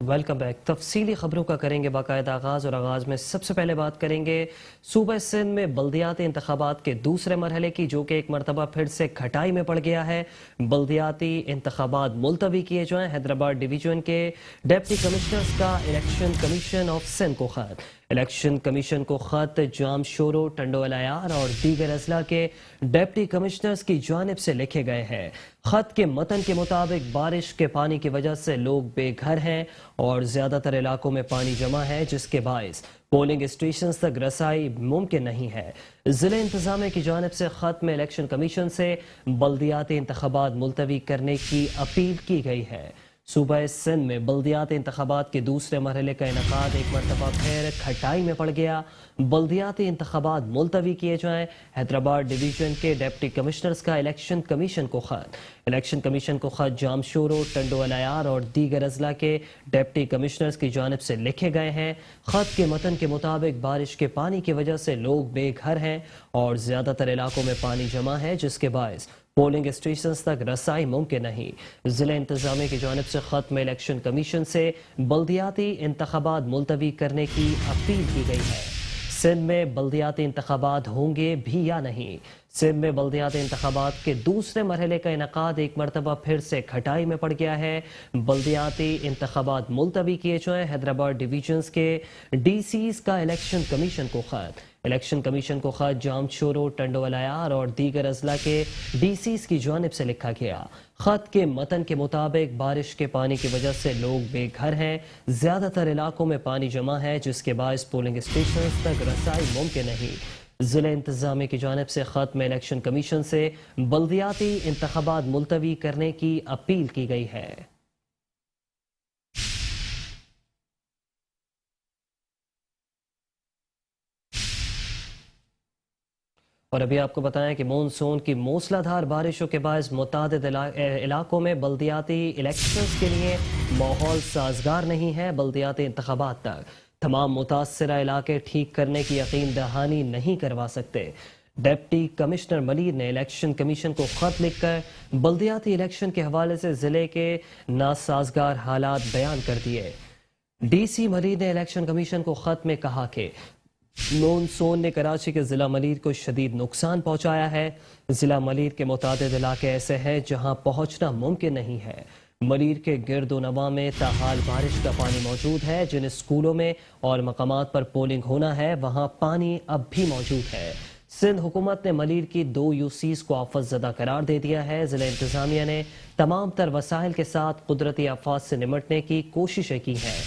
Welcome back. तफसीली खबरों का करेंगे बाकायदा आगाज़ और आगाज़ में सबसे पहले बात करेंगे सूबा सिंध में बल्दियाती इंतखाबात के दूसरे मरहले की, जो कि एक मरतबा फिर से खटाई में पड़ गया है। बल्दियाती इंतखाबात मुलतवी किए जाएं। हैदराबाद डिवीजन के डिप्टी कमिश्नर्स का इलेक्शन कमीशन ऑफ सिंध को खत। इलेक्शन कमीशन को खत जाम शोरो, टंडो अलायार और दीगर अजला के डिप्टी कमिश्नर्स की जानिब से लिखे गए हैं। खत के मतन के मुताबिक बारिश के पानी की वजह से लोग बेघर हैं और ज्यादातर इलाकों में पानी जमा है, जिसके बायस पोलिंग स्टेशन तक रसाई मुमकिन नहीं है। जिले इंतजामिया की जानिब से खत में इलेक्शन कमीशन से बल्दियाती इंतखाबात मुलतवी करने की अपील की गई है। सूबा सिंध में बल्दियाती इंतखाबात के दूसरे मरहले का इनकाद एक मरतबा फिर खटाई में पड़ गया। बल्दियाती इंतखाबात मुलतवी किए जाएं। हैदराबाद डिवीजन के डिप्टी कमिश्नर्स का इलेक्शन कमीशन को खत। इलेक्शन कमीशन को खत जामशोरो, टंडो अलायार और दीगर अजला के डिप्टी कमिश्नर्स की जानिब से लिखे गए हैं। खत के मतन के मुताबिक बारिश के पानी की वजह से लोग बेघर हैं और ज्यादातर इलाकों में पानी जमा है, जिसके बायस पोलिंग स्टेशन तक रसाई मुमकिन नहीं। जिले इंतजामिया की जानिब से खत में इलेक्शन कमीशन से बल्दियाती इंतखाबात मुलतवी करने की अपील की गई है। सिंध में बल्दियाती इंतखाबात होंगे भी या नहीं? सिंध में बल्दियाती इंतखाबात के दूसरे मरहले का इनकाद एक मरतबा फिर से खटाई में पड़ गया है। बल्दियाती इंतखाबात मुलतवी किए जाएं। हैदराबाद डिवीजन्स के DCs का इलेक्शन कमीशन को खत। इलेक्शन कमीशन को खत जामशोरो, टंडो अलायार और दीगर अजला के DCs की जानिब से लिखा गया। खत के मतन के मुताबिक बारिश के पानी की वजह से लोग बेघर हैं। ज्यादातर इलाकों में पानी जमा है, जिसके बायस पोलिंग स्टेशन तक रसाई मुमकिन नहीं। जिले इंतजामिया की जानिब से खत में इलेक्शन कमीशन से बल्दियाती इंतखाबात मुलतवी करने की अपील की गई है। और अभी आपको बताएं कि मानसून की मूसलाधार बारिशों के बायस मुतादिद इलाकों में बल्दियाती इलेक्शंस के लिए माहौल साजगार नहीं है। बल्दियाती इंतखाबात तक तमाम मुतासरा इलाके ठीक करने की यकीन दहानी नहीं करवा सकते। डिप्टी कमिश्नर मलिर ने इलेक्शन कमीशन को खत लिखकर बल्दियाती इलेक्शन के हवाले से जिले के नासाजगार हालात बयान कर दिए। DC मलिर ने इलेक्शन कमीशन को खत में कहा कि मानसून ने कराची के जिला मलीर को शदीद नुकसान पहुंचाया है। जिला मलीर के मुतादिद इलाके ऐसे हैं जहां पहुंचना मुमकिन नहीं है। मलीर के गिरदो नवा में ताहाल बारिश का पानी मौजूद है। जिन स्कूलों में और मकामात पर पोलिंग होना है, वहां पानी अब भी मौजूद है। सिंध हुकूमत ने मलीर की 2 UCs को आफत ज़दा करार दे दिया है। जिला इंतजामिया ने तमाम तर वसाइल के साथ कुदरती आफात से निमटने की कोशिशें की हैं।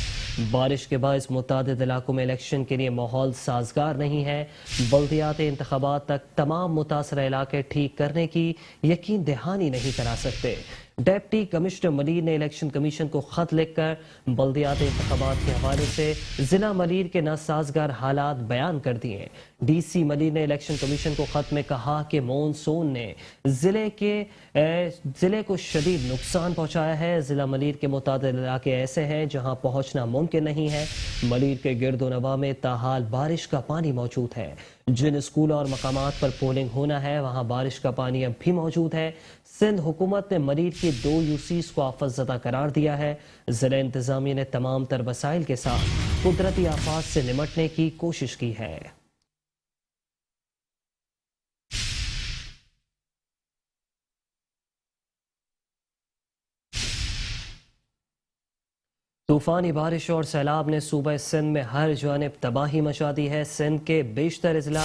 बारिश के बायस मुतादिद इलाकों में इलेक्शन के लिए माहौल साजगार नहीं है। बल्दियाती इंतखाबात तक तमाम मुतासरा इलाके ठीक करने की यकीन दहानी नहीं करा सकते। डिप्टी कमिश्नर मलीर ने इलेक्शन कमीशन को खत लिखकर बल्दियाती इंतखाबात के हवाले से जिला मलीर के नासाजगार हालात बयान कर दिए। DC मलीर ने इलेक्शन कमीशन को खत में कहा कि मानसून ने जिले को शदीद नुकसान पहुंचाया है। जिला मलीर के मुतादिद इलाके ऐसे हैं जहां पहुंचना मुमकिन नहीं है। मलीर के गिरदो नवा में ताहाल बारिश का पानी मौजूद है। जिन स्कूल और मकामात पर पोलिंग होना है, वहां बारिश का पानी अब भी मौजूद है। सिंध हुकूमत ने मलीर की 2 UCs को आफत ज़दा करार दिया है। जिला इंतजामिया ने तमाम तर वसाइल के साथ कुदरती आफात से निमटने की कोशिश की है। तूफानी बारिश और सैलाब ने सूबा सिंध में हर जानिब तबाही मचा दी है। सिंध के बेशतर अजला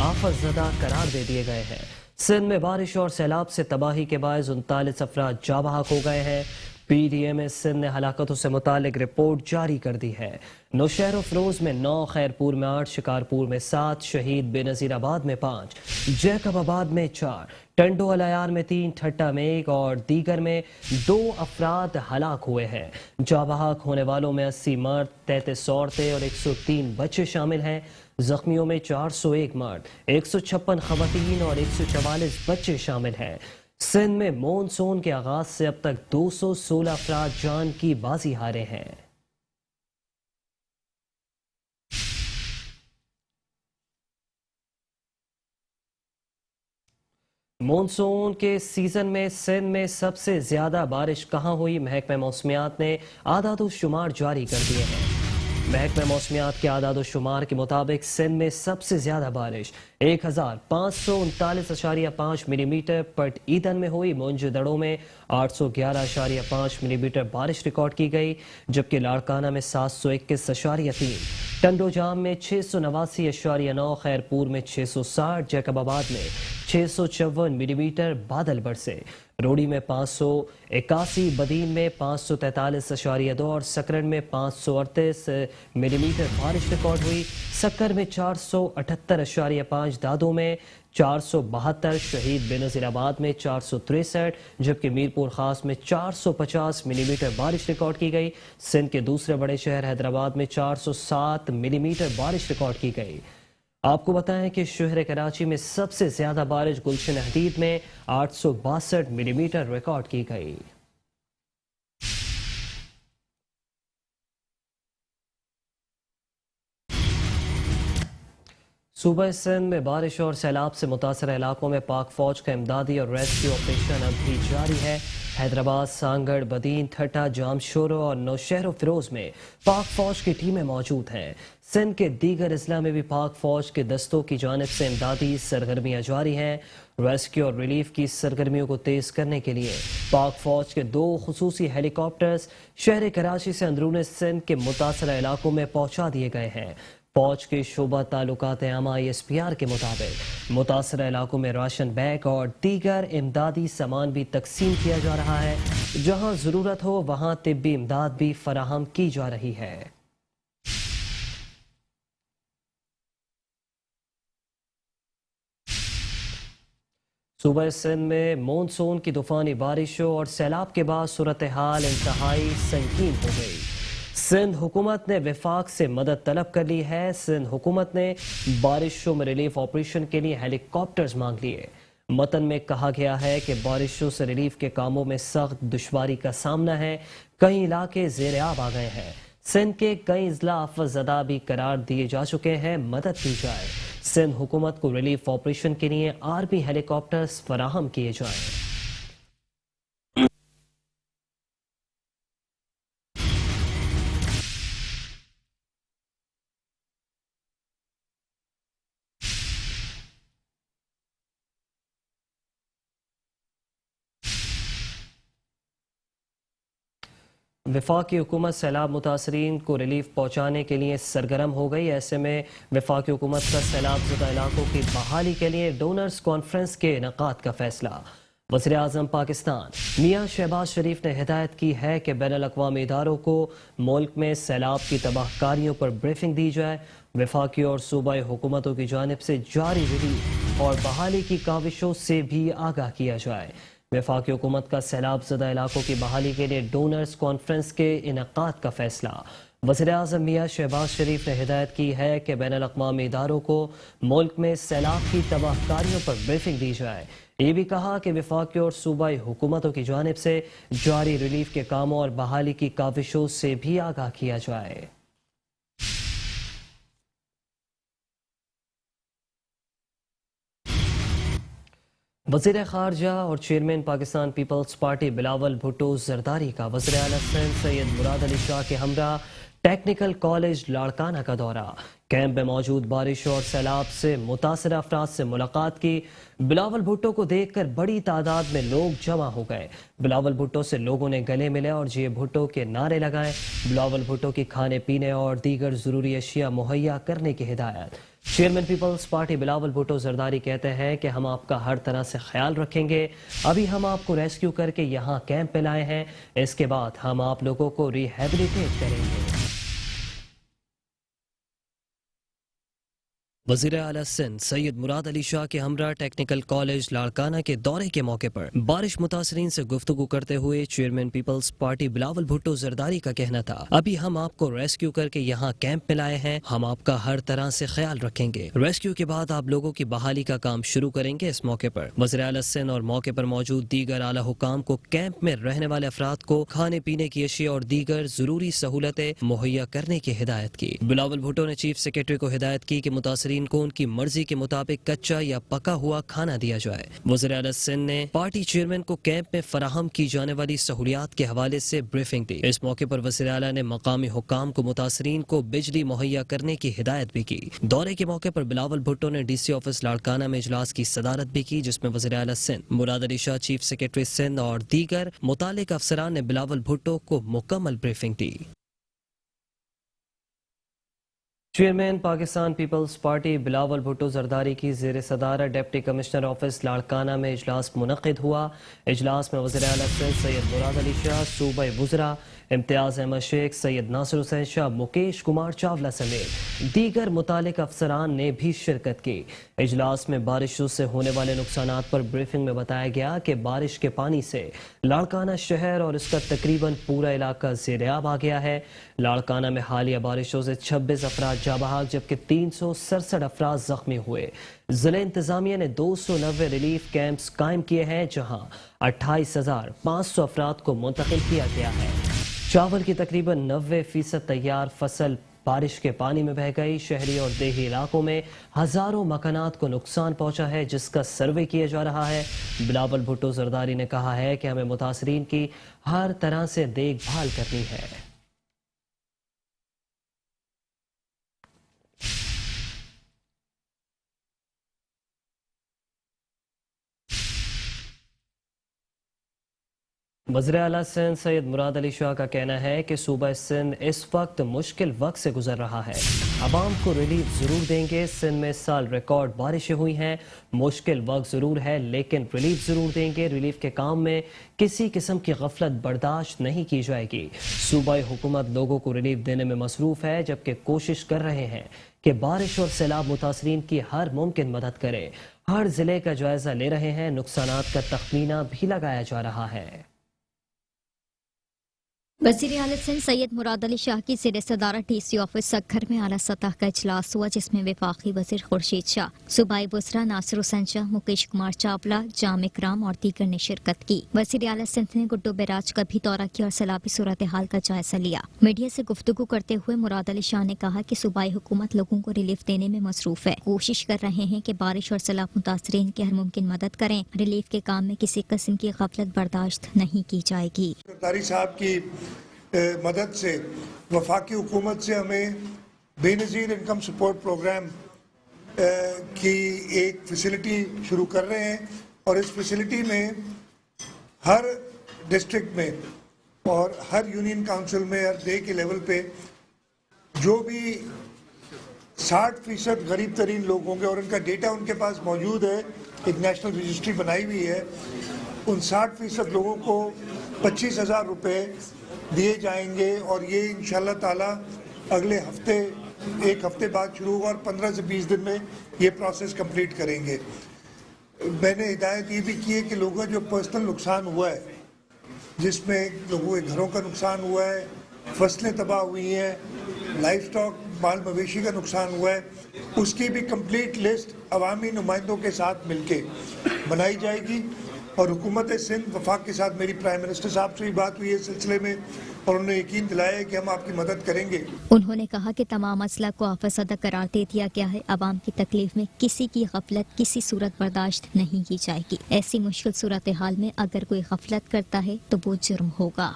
आफत ज़दा करार दे दिए गए हैं। सिंध में बारिश और सैलाब से तबाही के बायस 39 अफराद जाँ बहक हो गए हैं। PDM सिंध ने हलाकतों से मुतालिक रिपोर्ट जारी कर दी है। नौशहर फरोज में 9, खैरपुर में 8, शिकारपुर में 7, शहीद बेनजीराबाद में 5, जैकबाबाद में 4, टंडो अलायार में 3, ठट्टा में 1 और दीगर में 2 अफराद हलाक हुए हैं। जाँ बहक होने वालों में 80 मर्द, 33 औरतें और 103 बच्चे शामिल हैं। जख्मियों में 401 मर्द, 156 खवातीन और 144 बच्चे शामिल हैं। सिंध में मानसून के आगाज से अब तक 216 अफराद जान की बाजी हारे हैं। मॉनसून के सीजन में सिंध में सबसे ज्यादा बारिश कहां हुई? महकमा मौसमियात ने आदाद शुमार जारी कर दिए हैं। महकमा मौसमियात के आदाद शुमार के मुताबिक सिंध में सबसे ज्यादा बारिश 1539.5 मिलीमीटर पट ईदन में हुई। मोइंजोदड़ो में 811.5 मिलीमीटर बारिश रिकॉर्ड की गई, जबकि लाड़काना में 721.3, टंडोजाम में 689.9, खैरपुर में 660, जैकबाबाद में 654 मिलीमीटर बादल बरसे। रोडी में 581, बदीन में 543.2 और सकरन में 538 मिलीमीटर बारिश रिकॉर्ड हुई। सक्कर में 478.5, दादो में 472, शहीद बेनज़ीराबाद में 463, जबकि मीरपुर खास में 450 मिलीमीटर बारिश रिकॉर्ड की गई। सिंध के दूसरे बड़े शहर हैदराबाद में 407 मिलीमीटर बारिश रिकॉर्ड की गई। आपको बताएं कि शहर कराची में सबसे ज्यादा बारिश गुलशन हदीद में 862 मिलीमीटर रिकॉर्ड की गई। सूबा सिंध में बारिश और सैलाब से मुतासर इलाकों में पाक फौज का इमदादी और रेस्क्यू ऑपरेशन अब भी जारी है। हैदराबाद, सांगड़, बदीन, ठट्टा, जामशोरो और नौशहर फिरोज में पाक फौज की टीमें मौजूद हैं। सिंध के दीगर अजला में भी पाक फौज के दस्तों की जानिब से इमदादी सरगर्मियां जारी हैं। रेस्क्यू और रिलीफ की सरगर्मियों को तेज करने के लिए पाक फौज के 2 खुसूसी हेलीकॉप्टर्स शहर कराची से अंदरून सिंध के मुतासर इलाकों में पहुंचा दिए गए हैं। फौज के शोबा ताल्लुकात आमा ISPR के मुताबिक मुतासर इलाकों में राशन बैग और दीगर इमदादी सामान भी तकसीम किया जा रहा है। जहां जरूरत हो वहां तिब्बी इमदाद भी फराहम की जा रही है। सूबा सिंध में मॉनसून की तूफानी बारिशों और सैलाब के बाद सूरत हाल इंतहाई संगीन हो गई। सिंध हुकूमत ने विफाक से मदद तलब कर ली है। सिंध हुकूमत ने बारिशों में रिलीफ ऑपरेशन के लिए हेलीकॉप्टर्स मांग लिए। मतन में कहा गया है कि बारिशों से रिलीफ के कामों में सख्त दुश्वारी का सामना है। कई इलाके ज़ेर-ए-आब आ गए हैं। सिंध के कई अजला आफतज़दा भी करार दिए जा चुके हैं। मदद की जाए। सिंध हुकूमत को रिलीफ ऑपरेशन के लिए आर्मी हेलीकॉप्टर्स फराहम किए जाएं। वफाकी हुकूमत सैलाब मुतासरीन को रिलीफ पहुँचाने के लिए सरगर्म हो गई। ऐसे में वफाकी हुकूमत का सैलाब ज़दा इलाकों की बहाली के लिए डोनर्स कॉन्फ्रेंस के इनेकाद का फैसला। वज़ीर आज़म पाकिस्तान मियाँ शहबाज शरीफ ने हिदायत की है कि बैनुल अक़वामी इदारों को मुल्क में सैलाब की तबाहकारियों पर ब्रीफिंग दी जाए। वफाकी और सूबाई हुकूमतों की जानिब से जारी रिलीफ और बहाली की काविशों से भी आगाह किया जाए। वफाकी हुकूमत का सैलाब ज़दा इलाकों की बहाली के लिए डोनर्स कॉन्फ्रेंस के इनेकाद का फैसला। वज़ीर आज़म मियाँ शहबाज शरीफ ने हिदायत की है कि बैनुल अक़वामी इदारों को मुल्क में सैलाब की तबाहकारियों पर ब्रीफिंग दी जाए। ये भी कहा कि वफाकी और सूबाई हुकूमतों की जानिब से जारी रिलीफ के कामों और बहाली की काविशों से भी आगाह किया जाए। वज़ीर ख़ारजा और chairman Pakistan peoples party Bilawal Bhutto Zardari का वज़ीर आला सिंध सैयद मुराद अली शाह के हमरा टेक्निकल कॉलेज लाड़काना का दौरा। कैंप में मौजूद बारिश और सैलाब से मुतासर अफराद से मुलाकात की। बिलावल भुट्टो को देखकर बड़ी तादाद में लोग जमा हो गए। बिलावल भुट्टो से लोगों ने गले मिले और जे भुट्टो के नारे लगाए। बिलावल भुट्टो की खाने पीने और दीगर जरूरी अशिया मुहैया करने की हिदायत। Chairman Peoples party Bilawal Bhutto Zardari कहते हैं कि हम आपका हर तरह से ख्याल रखेंगे। अभी हम आपको रेस्क्यू करके यहाँ कैंप पे लाए हैं। इसके बाद हम आप लोगों को रिहेबिलिटेट करेंगे। वज़ीर आला सिंध सैयद मुराद अली शाह के हमरा टेक्निकल कॉलेज लाड़काना के दौरे के मौके पर बारिश मुतासरीन से गुफ्तगू करते हुए chairman Peoples party Bilawal Bhutto Zardari का कहना था, अभी हम आपको रेस्क्यू करके यहाँ कैंप में लाए हैं। हम आपका हर तरह से ख्याल रखेंगे। रेस्क्यू के बाद आप लोगों की बहाली का काम शुरू करेंगे। इस मौके पर वज़ीर आला सिंध और मौके पर मौजूद दीगर आला हुकाम को कैंप में रहने वाले अफराद को खाने पीने की अशिया और दीगर जरूरी सहूलतें मुहैया करने की हिदायत की। बिलावल भुट्टो ने चीफ सेक्रेटरी को हिदायत की कि मुतासरीन मुतासरीन को उनकी मर्जी के मुताबिक कच्चा या पका हुआ खाना दिया जाए। वज़ीर आला सिंध ने पार्टी चेयरमैन को कैंप में फराहम की जाने वाली सहूलियात के हवाले से ब्रीफिंग दी। इस मौके पर वज़ीर आला ने मकामी हुक्काम को मुतासरीन को बिजली मुहैया करने की हिदायत भी की। दौरे के मौके पर बिलावल भुट्टो ने DC ऑफिस लाड़काना में इजलास की सदारत भी की, जिसमें वज़ीर आला सिंध, मुराद अली शाह चीफ सेक्रेटरी सिंध और दीगर मुतालिक अफसरान ने बिलावल भुट्टो को मुकम्मल ब्रीफिंग दी। Chairman Pakistan peoples party Bilawal Bhutto Zardari की ज़ेर सदारत डिप्टी कमिश्नर ऑफिस लाड़काना में इजलास मुनक़िद हुआ। इजलास में वज़ीर आला सिंध सैयद मुराद अली शाह, सूबाई वुज़रा इम्तियाज़ अहमद शेख, सैयद नासिर हुसैन शाह, मुकेश कुमार चावला समेत दीगर मुतालिक अफसरान ने भी शिरकत की। इजलास में बारिशों से होने वाले नुकसानात पर ब्रीफिंग में बताया गया कि बारिश के पानी से लाड़काना शहर और इसका तकरीबन पूरा इलाका ज़ेर-ए-आब आ गया है। लाड़काना में हालिया बारिशों से 26 अफराद जाबहाक जबकि 367 अफराद जख्मी हुए। जिले इंतजामिया ने 290 रिलीफ कैंप्स कायम किए हैं, जहां 28,500 अफराद को मुंतकिल किया गया है। चावल की तकरीबन 90% तैयार फसल बारिश के पानी में बह गई। शहरी और देही इलाकों में हजारों मकानात को नुकसान पहुंचा है, जिसका सर्वे किया जा रहा है। बिलावल भुट्टो जरदारी ने कहा है कि हमें मुतासरीन की हर तरह से देखभाल करनी है। वज़ीर आला सिंध सैयद मुराद अली शाह का कहना है कि सूबा सिंध इस वक्त मुश्किल वक्त से गुजर रहा है। आवाम को रिलीफ जरूर देंगे। सिंध में इस साल रिकॉर्ड बारिशें हुई हैं। मुश्किल वक्त जरूर है लेकिन रिलीफ जरूर देंगे। रिलीफ के काम में किसी किस्म की गफलत बर्दाश्त नहीं की जाएगी। सूबाई हुकूमत लोगों को रिलीफ देने में मसरूफ है, जबकि कोशिश कर रहे हैं कि बारिश और सैलाब मुतासरीन की हर मुमकिन मदद करे। हर जिले का जायजा ले रहे हैं। नुकसानात का तखमीना भी लगाया जा रहा है। वज़ीर आला सिंध सैयद मुराद अली शाह की ज़ेर सदारत DC ऑफिस सक्खर में आला सतह का इजलास हुआ, जिसमें वफाकी वज़ीर खुर्शीद शाह, सूबाई वुज़रा नासिर हुसैन शाह, मुकेश कुमार चावला, जाम इकराम और दीगर ने शिरकत की। वज़ीर आला सिंध ने गुड्डो बैराज का भी दौरा किया और सैलाबी सूरत हाल का जायजा लिया। मीडिया से गुफ्तगू करते हुए मुराद अली शाह ने कहा कि सूबाई हुकूमत लोगों को रिलीफ देने में मसरूफ है। कोशिश कर रहे हैं कि बारिश और सैलाब मुतासरीन की हर मुमकिन मदद करें। रिलीफ के काम में किसी किस्म की गफलत बर्दाश्त नहीं की जाएगी। मदद से वफाकी हुकूमत से हमें बेनज़ीर इनकम सपोर्ट प्रोग्राम की एक फैसिलिटी शुरू कर रहे हैं और इस फैसिलिटी में हर डिस्ट्रिक्ट में और हर यूनियन काउंसिल में हर डे के लेवल पे जो भी 60% गरीब तरीन लोग होंगे और उनका डेटा उनके पास मौजूद है, एक नेशनल रजिस्ट्री बनाई हुई है, उन 60% लोगों को 25,000 रुपये दिए जाएंगे और ये इंशाल्लाह ताला अगले हफ्ते, एक हफ्ते बाद शुरू होगा और 15 से 20 दिन में ये प्रोसेस कंप्लीट करेंगे। मैंने हिदायत ये भी की है कि लोगों का जो पर्सनल नुकसान हुआ है, जिसमें लोगों के घरों का नुकसान हुआ है, फसलें तबाह हुई हैं, लाइफ स्टॉक माल मवेशी का नुकसान हुआ है, उसकी भी कंप्लीट लिस्ट अवामी नुमाइंदों के साथ मिलके बनाई जाएगी। और हुकूमत सिंध वफाक के साथ मेरी प्राइम मिनिस्टर साहब से भी बात हुई है इस सिलसिले में और उन्होंने यकीन दिलाया है कि हम आपकी मदद करेंगे। उन्होंने कहा कि तमाम मसला को आफत करार दे दिया गया है। आवाम की तकलीफ में किसी की गफलत किसी सूरत बर्दाश्त नहीं की जाएगी। ऐसी मुश्किल सूरत हाल में अगर कोई गफलत करता है तो वो जुर्म होगा।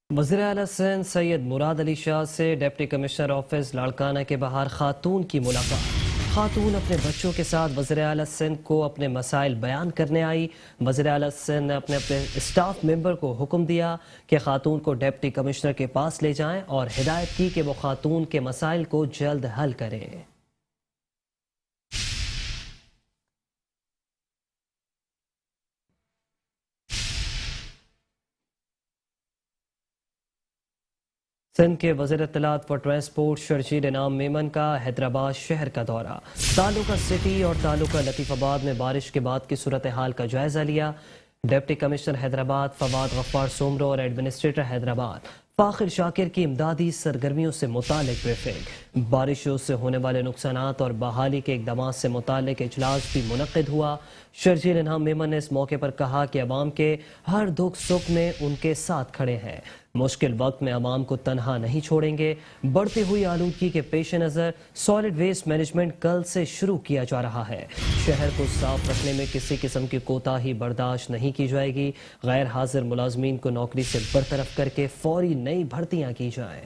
वज़ीर आला सिंध सैयद मुराद अली शाह से डिप्टी कमिश्नर ऑफिस लाड़काना के बाहर खातून की मुलाकात। खातून अपने बच्चों के साथ वज़ीर आला सिंध को अपने मसाइल बयान करने आई। वज़ीर आला सिंध ने अपने स्टाफ मेंबर को हुक्म दिया कि खातून को डिप्टी कमिश्नर के पास ले जाएं और हिदायत की कि वो खातून के मसाइल को जल्द हल करें। सिंध के वज़ीर इत्तलात फॉर ट्रांसपोर्ट शर्जील इनाम मेमन का हैदराबाद शहर का दौरा। तालुका सिटी और तालुका लतीफ़ाबाद में बारिश के बाद की सूरत हाल का जायजा लिया। डिप्टी कमिश्नर हैदराबाद फवाद गफ्फार सोमरो और एडमिनिस्ट्रेटर हैदराबाद फाखिर शाकिर की इमदादी सरगर्मियों से मुतालिक ब्रीफिंग। बारिशों से होने वाले नुकसानात और बहाली के इक़दामात से मुतालिक इजलास भी मुनक़िद हुआ। शर्जील इनाम मेमन ने इस मौके पर कहा कि अवाम के हर दुख सुख में उनके साथ खड़े हैं। मुश्किल वक्त में आवाम को तनहा नहीं छोड़ेंगे। बढ़ती हुई आलूदगी के पेश नज़र सॉलिड वेस्ट मैनेजमेंट कल से शुरू किया जा रहा है। शहर को साफ रखने में किसी किस्म की कोताही बर्दाश्त नहीं की जाएगी। गैर हाजिर मुलाजमीन को नौकरी से बरतरफ करके फौरी नई भर्तियां की जाएं।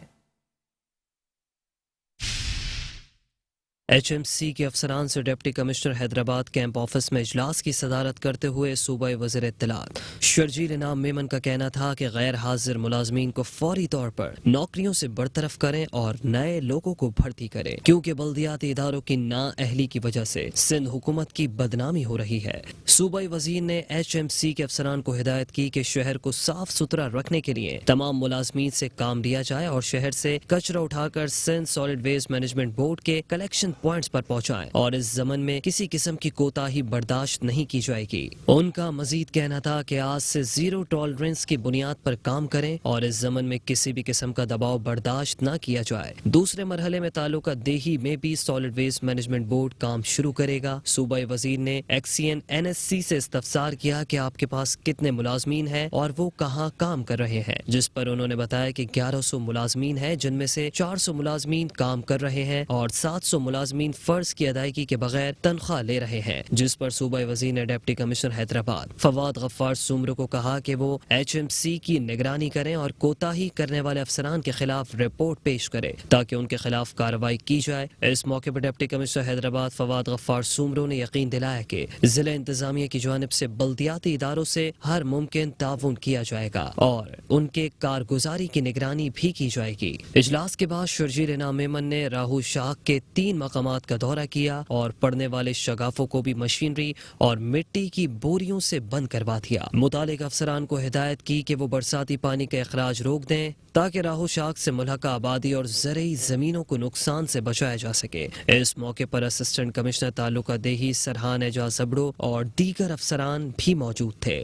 HMC के अफसरान से deputy commissioner Hyderabad camp office में इजलास की सदारत करते हुए सूबाई वज़ीर इत्तलात शर्जील इनाम मेमन का कहना था कि गैर हाजिर मुलाजमीन को फौरी तौर पर नौकरियों से बरतरफ करें और नए लोगों को भर्ती करें, क्योंकि बल्दियाती इदारों की नाअहली की वजह से सिंध हुकूमत की बदनामी हो रही है। सूबाई वजीर ने HMC के अफसरान को हिदायत की कि शहर को साफ सुथरा रखने के लिए तमाम मुलाजमीन से काम लिया जाए और शहर से कचरा उठाकर Sindh solid waste management board के कलेक्शन पॉइंट्स पर पहुंचाएं और इस जमन में किसी किस्म की कोताही बर्दाश्त नहीं की जाएगी। उनका मजीद कहना था कि आज से जीरो टॉलरेंस की बुनियाद पर काम करें और इस जमन में किसी भी किस्म का दबाव बर्दाश्त न किया जाए। दूसरे मरहले में ताल्लुका देही में भी सॉलिड वेस्ट मैनेजमेंट बोर्ड काम शुरू करेगा। सूबाई वजीर ने एक्सीएन NSC से इस्तफसार किया कि आपके पास कितने मुलाजमीन हैं और वो कहाँ काम कर रहे हैं, जिस पर उन्होंने बताया कि 1100 मुलाजमीन हैं, जिनमें से 400 मुलाजमीन काम कर रहे हैं और 700 मुलाजमीन फर्ज की अदायगी के बगैर तनख्वाह ले रहे हैं। जिस पर सूबाई वजीर ने डिप्टी कमिश्नर हैदराबाद फवाद गफ्फार सुमरो को कहा कि वो HMC की निगरानी करें और कोताही करने वाले अफसरान के खिलाफ रिपोर्ट पेश करें ताकि उनके खिलाफ कार्रवाई की जाए। इस मौके पर डिप्टी कमिश्नर हैदराबाद फवाद गफ्फार सुमरो ने यकीन दिलाया कि जिला इंतजामिया की जानिब से बल्दियाती इदारों से हर मुमकिन ताउन किया जाएगा और उनके कारगुजारी की निगरानी भी की जाएगी। इजलास के बाद शर्जील इनाम मेमन ने राहू शाह के 3 मकामात का दौरा किया और पड़ने वाले शगाफों को भी मशीनरी और मिट्टी की बोरियों से बंद करवा दिया। मुतालिक अफसरान को हिदायत की कि वो बरसाती पानी का अखराज रोक दें ताकि राहू शाख से मुल्हका आबादी और ज़रई जमीनों को नुकसान से बचाया जा सके। इस मौके पर असिस्टेंट कमिश्नर तालुका देही सरहान एजाज जबड़ो और दीगर अफसरान भी मौजूद थे।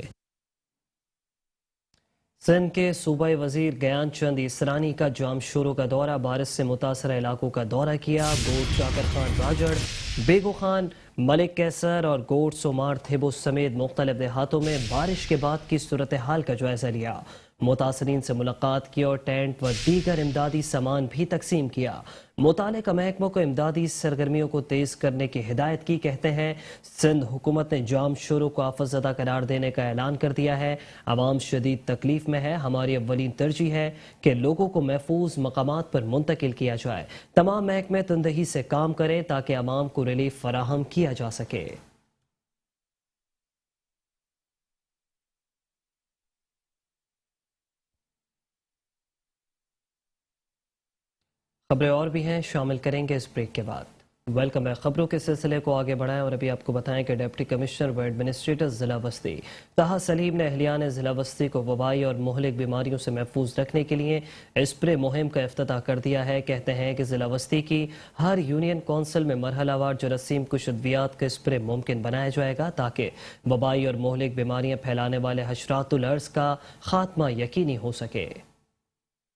सिंध के सूबाई वजीर गयान चंद इसरानी का जामशोरों का दौरा, बारिश से मुतासर इलाकों का दौरा किया। गोट चाकर खान राजड़, बेगो खान, मलिक कैसर और गोट सोमार थेबो समेत मुख्तलिफ देहातों में बारिश के बाद की सूरत हाल का जायजा लिया। मुतासरीन से मुलाकात की और टेंट व दीगर इमदादी सामान भी तकसीम किया। मुतालिका महकमों को इमदादी सरगर्मियों को तेज करने की हिदायत की। कहते हैं सिंध हुकूमत ने जाम शोरों को आफतज़दा करार देने का ऐलान कर दिया है। आवाम शदीद तकलीफ में है। हमारी अव्वलीन तरजीह है कि लोगों को महफूज मकामात पर मुंतकिल किया जाए। तमाम महकमे तंदही से काम करें ताकि आवाम को रिलीफ फराहम किया जा सके। खबरें और भी हैं, शामिल करेंगे इस ब्रेक के बाद। वेलकम है। खबरों के सिलसिले को आगे बढ़ाएं और अभी आपको बताएं कि डिप्टी कमिश्नर व एडमिनिस्ट्रेटर ज़िला बस्ती ताहा सलीम ने अहलियान ज़िला बस्ती को वबाई और मुहलिक बीमारियों से महफूज रखने के लिए स्प्रे मुहिम का इफ्तिताह कर दिया है। कहते हैं कि ज़िला बस्ती की हर यूनियन कौंसिल में मरहलावार जरासीम कुश अद्वियात का स्प्रे मुमकिन बनाया जाएगा ताकि वबाई और मुहलिक बीमारियाँ फैलाने वाले हशरातुल अर्ज़ का खात्मा यकीनी हो सके।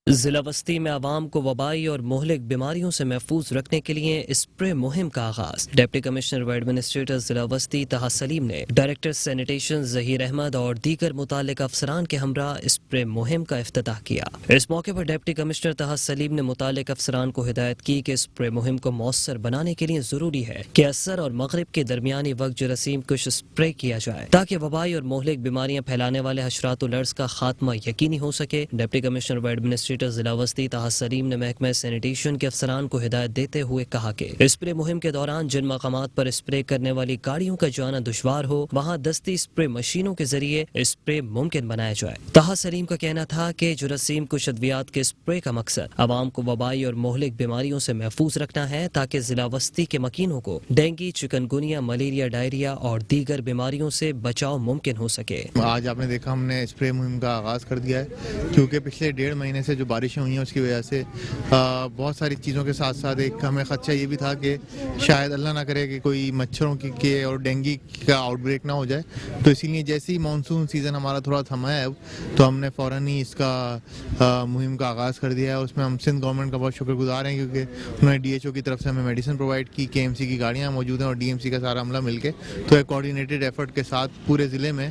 जिला बस्ती में आवाम को वबाई और मुहलिक बीमारियों से महफूज रखने के लिए स्प्रे मुहिम का आगाज। डिप्टी कमिश्नर व एडमिनिस्ट्रेटर जिला बस्ती ताहा सलीम ने डायरेक्टर सैनिटेशन जहीर अहमद और दीगर मुतालिक अफसरान के हमरा स्प्रे मुहिम का इफ्तिताह किया। इस मौके पर डिप्टी कमिश्नर ताहा सलीम ने मुतालिक अफसरान को हिदायत की कि स्प्रे मुहिम को मौसर बनाने के लिए जरूरी है कि असर और मगरिब के दरमियानी वक्त जरासीम कुछ स्प्रे किया जाए ताकि वबाई और मुहलिक बीमारियां फैलाने वाले हशरातुल अर्ज़ का खात्मा यकीनी हो सके। डिप्टी कमिश्नर व एडमिनिस्ट्रेटर जिला बस्ती ताहा सलीम ने महकमा सैनिटेशन के अफसरान को हिदायत देते हुए कहा कि स्प्रे मुहिम के दौरान जिन मकामात पर स्प्रे करने वाली गाड़ियों का जाना दुश्वार हो वहाँ दस्ती स्प्रे मशीनों के जरिए स्प्रे मुमकिन बनाया जाए। ताहा सलीम का कहना था कि जरासीम कुश अद्वियात के स्प्रे का मकसद आवाम को वबाई और मुहलिक बीमारियों से महफूज रखना है ताकि जिला बस्ती के मकीनों को डेंगू, चिकनगुनिया, मलेरिया, डायरिया और दीगर बीमारियों से बचाव मुमकिन हो सके। आज आपने देखा हमने स्प्रे मुहिम का आगाज कर दिया है क्योंकि पिछले 1.5 महीने से جو بارشیں ہوئی ہیں اس کی وجہ سے بہت ساری چیزوں کے ساتھ ساتھ ایک ہمیں خدشہ یہ بھی تھا کہ شاید اللہ نہ کرے کہ کوئی مچھروں کی اور ڈینگی کا آؤٹ بریک نہ ہو جائے. تو اسی لیے جیسے ہی مانسون سیزن ہمارا تھوڑا تھما ہے اب, تو ہم نے فوراً ہی اس کا مہم کا آغاز کر دیا ہے. اس میں ہم سندھ گورنمنٹ کا بہت شکر گزار ہیں کیونکہ انہوں نے DHO کی طرف سے ہمیں میڈیسن پرووائڈ کی, KMC کی گاڑیاں موجود ہیں اور DMC کا سارا عملہ مل کے تو ایک کوآرڈینیٹڈ ایفرٹ کے ساتھ پورے ضلع میں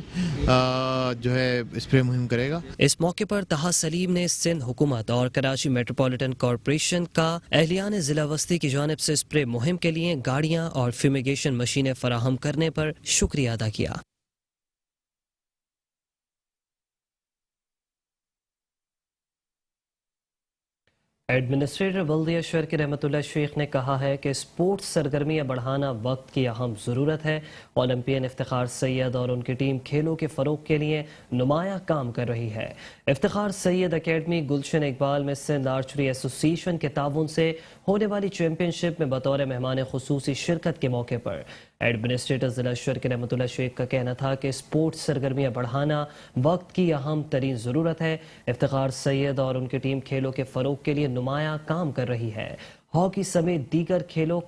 جو ہے اسپرے مہم کرے گا. اس موقع پر طه سلیم نے سندھ حکومت اور کراچی میٹروپولیٹن کارپوریشن کا اہلیان ضلع وسطی کی جانب سے اسپرے مہم کے لیے گاڑیاں اور فیومیگیشن مشینیں فراہم کرنے پر شکریہ ادا کیا. ایڈمنسٹریٹر بلدیہ شرکی رحمت اللہ شیخ نے کہا ہے کہ اسپورٹس سرگرمیاں بڑھانا وقت کی اہم ضرورت ہے. اولمپئن افتخار سید اور ان کی ٹیم کھیلوں کے فروغ کے لیے نمایاں کام کر رہی ہے. افتخار سید اکیڈمی گلشن اقبال میں سندھ آرچری ایسوسی ایشن کے تعاون سے ہونے والی چیمپئن شپ میں بطور مہمان خصوصی شرکت کے موقع پر ایڈمنسٹریٹر ضلع شرکی رحمت اللہ شیخ کا کہنا تھا کہ اسپورٹس سرگرمیاں بڑھانا وقت کی اہم ترین ضرورت ہے. افتخار سید اور ان کی ٹیم کھیلوں کے فروغ کے لیے نمایاں کام کر رہی ہے. ہاکی سمیت دیگر کھیلوں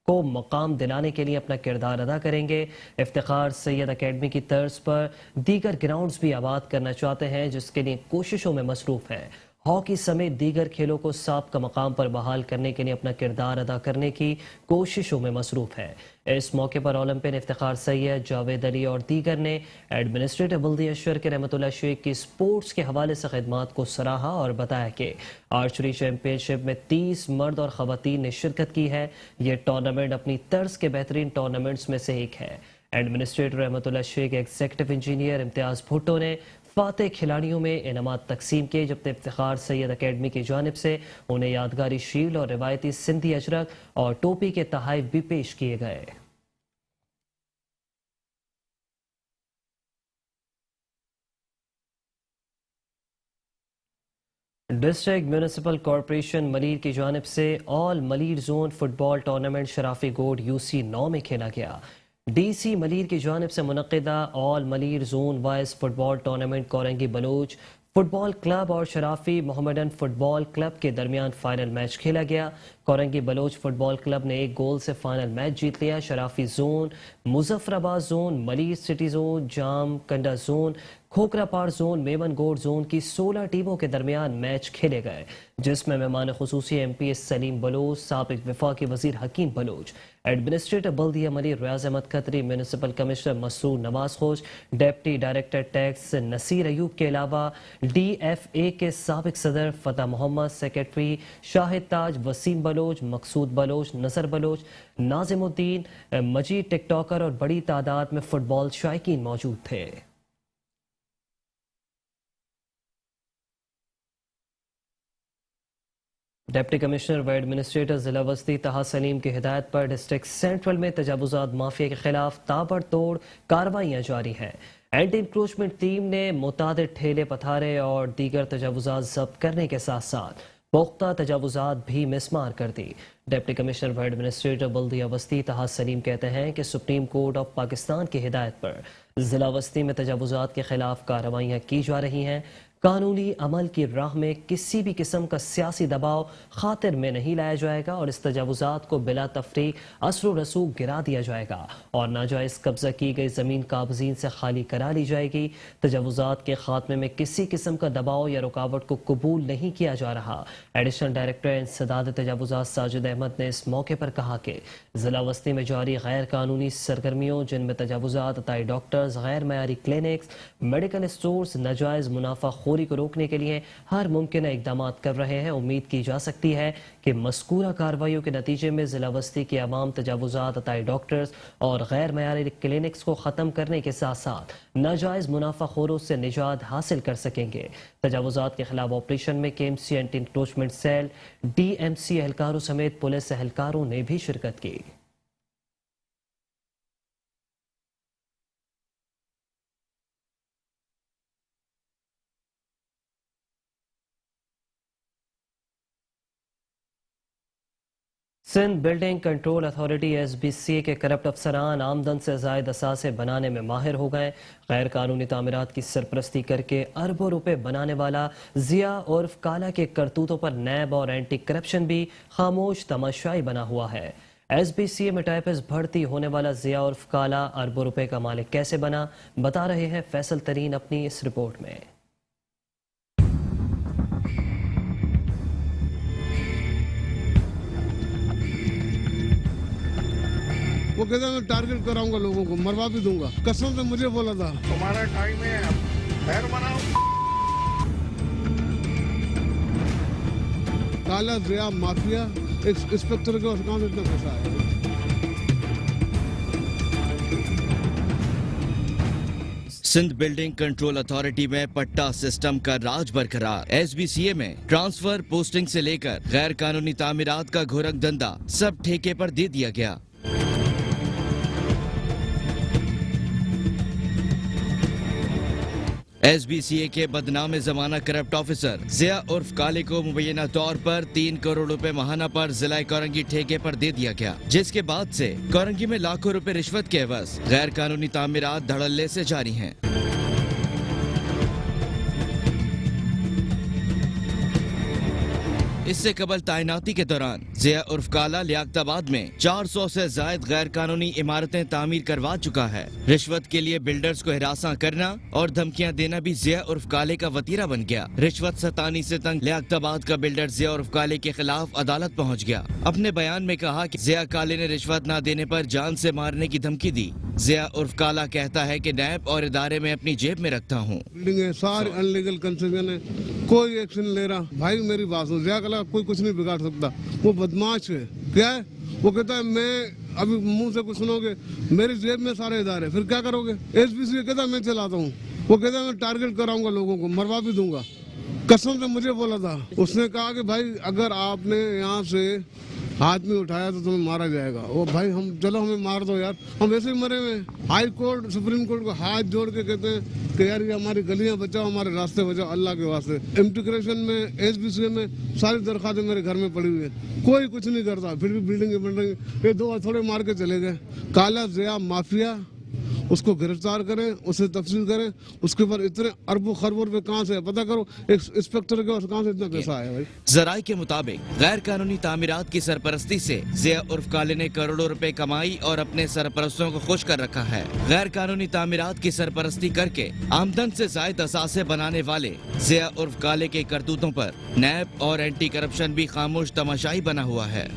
کو مقام دلانے کے لیے اپنا کردار ادا کریں گے. افتخار سید اکیڈمی کی طرز پر دیگر گراؤنڈز بھی آباد کرنا چاہتے ہیں جس کے لیے کوششوں میں مصروف ہیں. ہاکی سمیت دیگر کھیلوں کو سابقہ مقام پر بحال کرنے کے لیے اپنا کردار ادا کرنے کی کوششوں میں مصروف ہے. اس موقع پر اولمپئن افتخار سید, جاوید علی اور دیگر نے ایڈمنسٹریٹر بلدیہ شرکی رحمت اللہ شیخ کی اسپورٹس کے حوالے سے خدمات کو سراہا اور بتایا کہ آرچری چیمپئن شپ میں 30 مرد اور خواتین نے شرکت کی ہے. یہ ٹورنامنٹ اپنی طرز کے بہترین ٹورنامنٹس میں سے ایک ہے. ایڈمنسٹریٹر رحمت اللہ شیخ ایگزیکٹو انجینئر امتیاز بھٹو نے فاتح کھلاڑیوں میں انعامات تقسیم کیے, جبکہ افتخار سید اکیڈمی کی جانب سے انہیں یادگاری شیلڈ اور روایتی سندھی اجرک اور ٹوپی کے تحائف بھی پیش کیے گئے. ڈسٹرکٹ میونسپل کارپوریشن ملیر کی جانب سے آل ملیر زون فٹ بال ٹورنامنٹ شرافی گوڈ UC9 میں کھیلا گیا. DC ملیر کی جانب سے منعقدہ آل ملیر زون وائز فٹ بال ٹورنامنٹ کورنگی بلوچ فٹ بال کلب اور شرافی محمدن فٹ بال کلب کے درمیان فائنل میچ کھیلا گیا. کورنگی بلوچ فٹ بال کلب نے 1 گول سے فائنل میچ جیت لیا. شرافی زون, مظفر آباد زون, ملیر سٹی زون, جام کنڈا زون, کھوکرا پار زون, میمن گوڑ زون کی 16 ٹیموں کے درمیان میچ کھیلے گئے, جس میں مہمان خصوصی MP سلیم بلوچ, سابق وفاقی وزیر حکیم بلوچ, ایڈمنسٹریٹر بلدیہ Malir Riaz Ahmed Khatri, municipal commissioner Masroor Nawaz Khush, deputy director tax Naseer Ayub کے علاوہ DFA کے سابق صدر فتح محمد, سیکرٹری شاہد تاج, وسیم بلوچ, مقصود بلوچ, نصر بلوچ, ناظم الدین, مجید ٹک ٹاکر اور بڑی تعداد میں فٹ بال شائقین موجود تھے. ڈپٹی کمشنر و ایڈمنسٹریٹر ضلع وسطی طه سلیم کی ہدایت پر ڈسٹرکٹ سینٹرل میں تجاوزات مافیا کے خلاف تابڑ توڑ کارروائیاں جاری ہیں. اینٹی انکروچمنٹ ٹیم نے متعدد ٹھیلے پتھارے اور دیگر تجاوزات ضبط کرنے کے ساتھ ساتھ پختہ تجاوزات بھی مسمار کر دی. ڈپٹی کمشنر و ایڈمنسٹریٹر بلدیہ وسطی طه سلیم کہتے ہیں کہ سپریم کورٹ آف پاکستان کی ہدایت پر ضلع وسطی میں تجاوزات کے خلاف کارروائیاں کی جا رہی ہیں. قانونی عمل کی راہ میں کسی بھی قسم کا سیاسی دباؤ خاطر میں نہیں لایا جائے گا اور اس تجاوزات کو بلا تفریق اثر و رسوخ گرا دیا جائے گا اور ناجائز قبضہ کی گئی زمین قابضین سے خالی کرا لی جائے گی. تجاوزات کے خاتمے میں کسی قسم کا دباؤ یا رکاوٹ کو قبول نہیں کیا جا رہا. ایڈیشنل ڈائریکٹر انسداد تجاوزات ساجد احمد نے اس موقع پر کہا کہ ضلع وسطی میں جاری غیر قانونی سرگرمیوں جن میں تجاوزات, عطائی ڈاکٹرز, غیر معیاری کلینکس, میڈیکل اسٹورز, ناجائز منافع خوری کو روکنے کے لیے ہر ممکنہ اقدامات کر رہے ہیں. امید کی جا سکتی ہے کہ مذکورہ کارروائیوں کے نتیجے میں ضلع وسطی کے عوام تجاوزات, عطائی ڈاکٹرز اور غیر معیاری کلینکس کو ختم کرنے کے ساتھ ساتھ ناجائز منافع خوروں سے نجات حاصل کر سکیں گے. تجاوزات کے خلاف آپریشن میں KMC anti encroachment cell, DMC اہلکاروں سمیت پولیس اہلکاروں نے بھی شرکت کی. Sindh building control authority SBCA के करप्ट अफसरान आमदन से जायद असासे बनाने में माहिर हो गए। गैर कानूनी तामीरात की सरपरस्ती करके अरबों रुपए बनाने वाला जिया उर्फ काला के करतूतों पर नैब और एंटी करप्शन भी खामोश तमाशाई बना हुआ है। SBCA में टाइपिस्ट भर्ती होने वाला जिया उर्फ काला अरबों रुपए का मालिक कैसे बना, बता रहे हैं फैसल तरीन अपनी इस रिपोर्ट में। वो कहता मैं टारगेट कराऊंगा लोगों को, मरवा भी दूंगा। कसम से मुझे बोला था तुम्हारा टाइम है, खैर बनाओ। काला जिया माफिया एक इंस्पेक्टर के कहाँ से इतना पैसा आया? सिंध बिल्डिंग कंट्रोल अथॉरिटी में पट्टा सिस्टम का राज बरकरार। SBCA में ट्रांसफर, पोस्टिंग से लेकर गैर कानूनी तामीरात का घोरक धंधा सब ठेके पर दे दिया गया। SBCA के बदनाम जमाना करप्ट ऑफिसर जिया उर्फ काले को मुबैना तौर पर 3 करोड़ रुपए माहाना पर जिला कोरंगी ठेके पर दे दिया गया, जिसके बाद से कोरंगी में लाखों रुपए रिश्वत के एवज गैर कानूनी तामीरात धड़ल्ले से जारी हैं। इससे कबल तैनाती के दौरान जिया उर्फ काला लियाकताबाद में 400 से जायद गैर कानूनी इमारतें तामीर करवा चुका है। रिश्वत के लिए बिल्डर्स को हिरासा करना और धमकियां देना भी जिया उर्फ काले का वतीरा बन गया। रिश्वत सतानी से तंग लियाकताबाद का बिल्डर जिया उर्फ काले के खिलाफ अदालत पहुंच गया। अपने बयान में कहा कि जिया काले ने रिश्वत न देने पर जान से मारने की धमकी दी। जिया उर्फ काला कहता है कि नैब और इदारे में अपनी जेब में रखता हूँ। बिल्डिंग है, सारे अनलीगल कंस्ट्रक्शन है, कोई एक्शन ले रहा। भाई मेरी बात सुन, जिया काला कोई कुछ नहीं बिगाड़ सकता, वो बदमाश है। क्या है वो कहता है मैं अभी मुंह से कुछ सुनोगे, मेरी जेब में सारे इदारे, फिर क्या करोगे? SBCA कहता है मैं चलाता हूँ, वो कहता है मैं टारगेट कराऊंगा लोगों को, मरवा भी दूंगा। कसम से मुझे बोला था, उसने कहा कि भाई अगर आपने यहाँ से हाथ में उठाया तो तुम्हें मारा जाएगा। वो भाई हम चलो हमें मार दो यार, हम वैसे ही मरे हुए। हाई कोर्ट, सुप्रीम कोर्ट को हाथ जोड़ के कहते हैं कि यार ये हमारी गलियां बचाओ, हमारे रास्ते बचाओ, अल्लाह के वास्ते। इमिग्रेशन में, SBCA में सारी दरखास्तें मेरे घर में पड़ी हुई है, कोई कुछ नहीं करता, फिर भी बिल्डिंग ये 2 थोड़े मार के चले गए। काला जिया माफिया, उसको गिरफ्तार करें, उसे तफ्सील करें, उसके ऊपर इतने अरबों खरबों रुपए कहाँ से है पता करो। एक इंस्पेक्टर के कहाँ से इतना पैसा आया? भाई जराई के मुताबिक गैर कानूनी तामीरात की सरपरस्ती से जिया उर्फ काले ने करोड़ों रुपए कमाई और अपने सरपरस्तों को खुश कर रखा है। गैर कानूनी तामीरात की सरपरस्ती करके आमदन से जायद असासे बनाने वाले जिया उर्फ काले के करतूतों पर नैब और एंटी करप्शन भी खामोश तमाशाई बना हुआ है।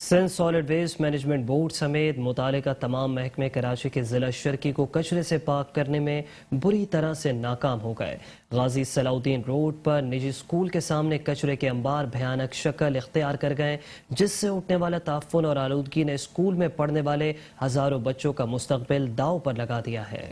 Sindh solid waste management board समेत मुतालिका तमाम महकमे कराची के जिला शर्की को कचरे से पाक करने में बुरी तरह से नाकाम हो गए। गाजी सलाउद्दीन रोड पर निजी स्कूल के सामने कचरे के अंबार भयानक शक्ल इख्तियार कर गए, जिससे उठने वाला ताफुन और आलूदगी ने स्कूल में पढ़ने वाले हजारों बच्चों का मुस्तकबिल दांव पर लगा दिया है।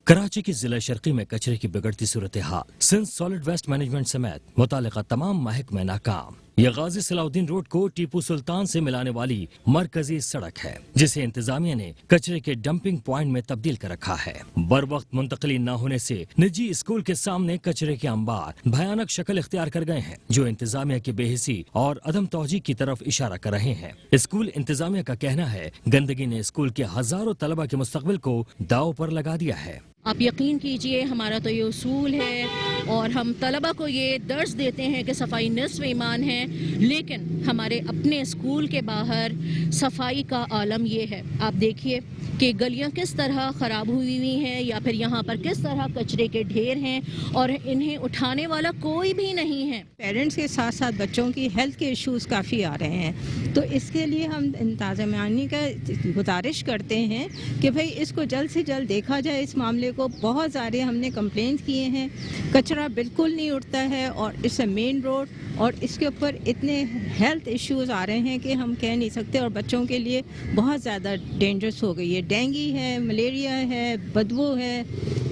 कराची की जिला शर्की में कचरे की बिगड़ती सूरत हाल, सिंध सॉलिड वेस्ट मैनेजमेंट समेत मुतालिका तमाम महकमे नाकाम। यह गाजी सलाउद्दीन रोड को टीपू सुल्तान से मिलाने वाली मरकजी सड़क है, जिसे इंतजामिया ने कचरे के डंपिंग पॉइंट में तब्दील कर रखा है। बर वक्त मुंतकली न होने से निजी स्कूल के सामने कचरे के अंबार भयानक शक्ल इख्तियार कर गए हैं, जो इंतजामिया की बेहिसी और अदम तौजी की तरफ इशारा कर रहे हैं। स्कूल इंतजामिया का कहना है गंदगी ने स्कूल के हजारों तलबा के मुस्तकबिल को दाव पर लगा दिया है। आप यकीन कीजिए, हमारा तो ये उसूल है और हम तलबा को ये दर्ज देते हैं कि सफाई निस्फ ईमान है, लेकिन हमारे अपने स्कूल के बाहर सफाई का आलम ये है। आप देखिए कि गलियां किस तरह ख़राब हुई हुई हैं, या फिर यहाँ पर किस तरह कचरे के ढेर हैं और इन्हें उठाने वाला कोई भी नहीं है। पेरेंट्स के साथ साथ बच्चों की हेल्थ के इश्यूज़ काफ़ी आ रहे हैं, तो इसके लिए हम इंतज़ामिया का गुजारिश करते हैं कि भाई इसको जल्द से जल्द देखा जाए। इस मामले को बहुत सारे हमने कंप्लेंट किए हैं, कचरा बिल्कुल नहीं उठता है और इट्स अ मेन रोड और इसके ऊपर इतने हेल्थ इश्यूज़ आ रहे हैं कि हम कह नहीं सकते, और बच्चों के लिए बहुत ज़्यादा डेंजरस हो गई है। डेंगू है, मलेरिया है, बदबू है,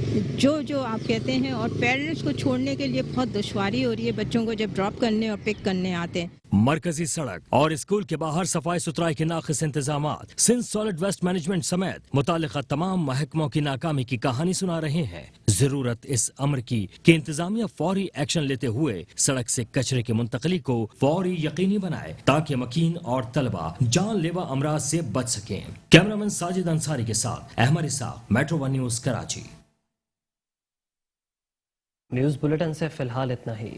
जो आप कहते हैं, और पेरेंट्स को छोड़ने के लिए बहुत दुश्वारी हो रही है बच्चों को जब ड्रॉप करने और पिक करने आते हैं। मरकजी सड़क और स्कूल के बाहर सफाई सुथराई के नाक़िस इंतजामात, सिंध सॉलिड वेस्ट मैनेजमेंट समेत मुतालिका तमाम महकमों की नाकामी की कहानी सुना रहे हैं। जरूरत इस अमर की कि इंतजामिया फौरी एक्शन लेते हुए सड़क से कचरे की मुंतकली को फौरी यकीनी बनाए ताकि मकीन और तलबा जानलेवा अमराज से बच सकें। कैमरामैन साजिद अंसारी के साथ Ahmed Ishaq, metro 1 news, Karachi. News bulletin से फिलहाल इतना ही।